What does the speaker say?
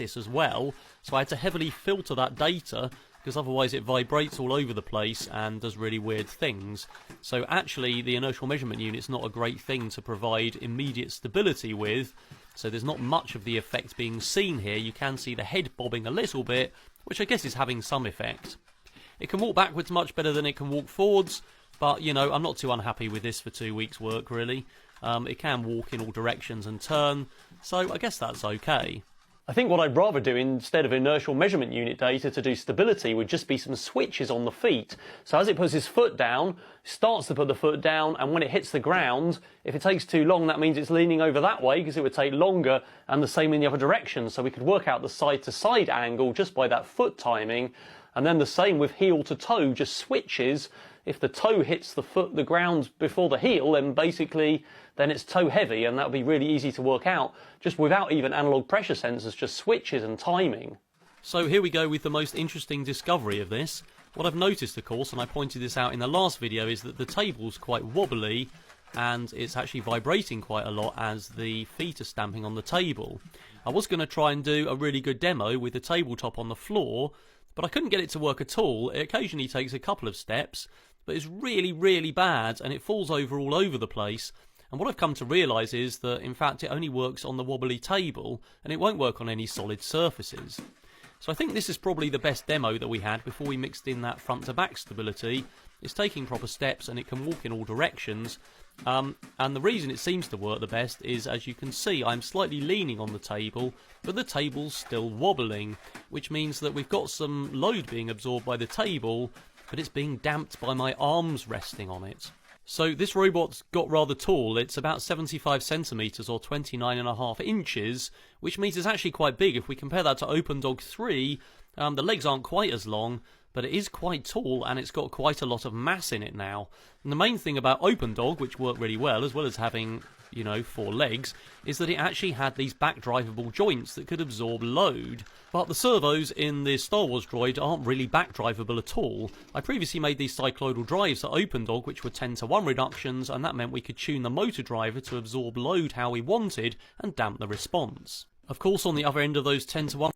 as well, so I had to heavily filter that data because otherwise it vibrates all over the place and does really weird things. So actually the inertial measurement unit's not a great thing to provide immediate stability with, so there's not much of the effect being seen here. You can see the head bobbing a little bit, which I guess is having some effect. It can walk backwards much better than it can walk forwards, but you know, I'm not too unhappy with this for 2 weeks work really. It can walk in all directions and turn, so I guess that's okay. I think what I'd rather do instead of inertial measurement unit data to do stability would just be some switches on the feet. So as it puts his foot down, it starts to put the foot down, and when it hits the ground, if it takes too long, that means it's leaning over that way because it would take longer, and the same in the other direction. So we could work out the side to side angle just by that foot timing, and then the same with heel to toe, just switches. If the toe hits the ground before the heel, then basically then it's toe heavy, and that would be really easy to work out just without even analog pressure sensors, just switches and timing. So here we go with the most interesting discovery of this. What I've noticed, of course, and I pointed this out in the last video, is that the table's quite wobbly and it's actually vibrating quite a lot as the feet are stamping on the table. I was going to try and do a really good demo with the tabletop on the floor, but I couldn't get it to work at all. It occasionally takes a couple of steps, but it's really, really bad, and it falls over all over the place. And what I've come to realise is that, in fact, it only works on the wobbly table, and it won't work on any solid surfaces. So I think this is probably the best demo that we had before we mixed in that front-to-back stability. It's taking proper steps, and it can walk in all directions. And the reason it seems to work the best is, as you can see, I'm slightly leaning on the table, but the table's still wobbling, which means that we've got some load being absorbed by the table, but it's being damped by my arms resting on it. So this robot's got rather tall. It's about 75 centimetres or 29.5 inches, which means it's actually quite big. If we compare that to OpenDog 3, the legs aren't quite as long, but it is quite tall, and it's got quite a lot of mass in it now. And the main thing about OpenDog, which worked really well, as well as having, you know, 4 legs, is that it actually had these back-drivable joints that could absorb load. But the servos in the Star Wars droid aren't really back-drivable at all. I previously made these cycloidal drives at OpenDog, which were 10:1 reductions, and that meant we could tune the motor driver to absorb load how we wanted and damp the response. Of course, on the other end of those 10:1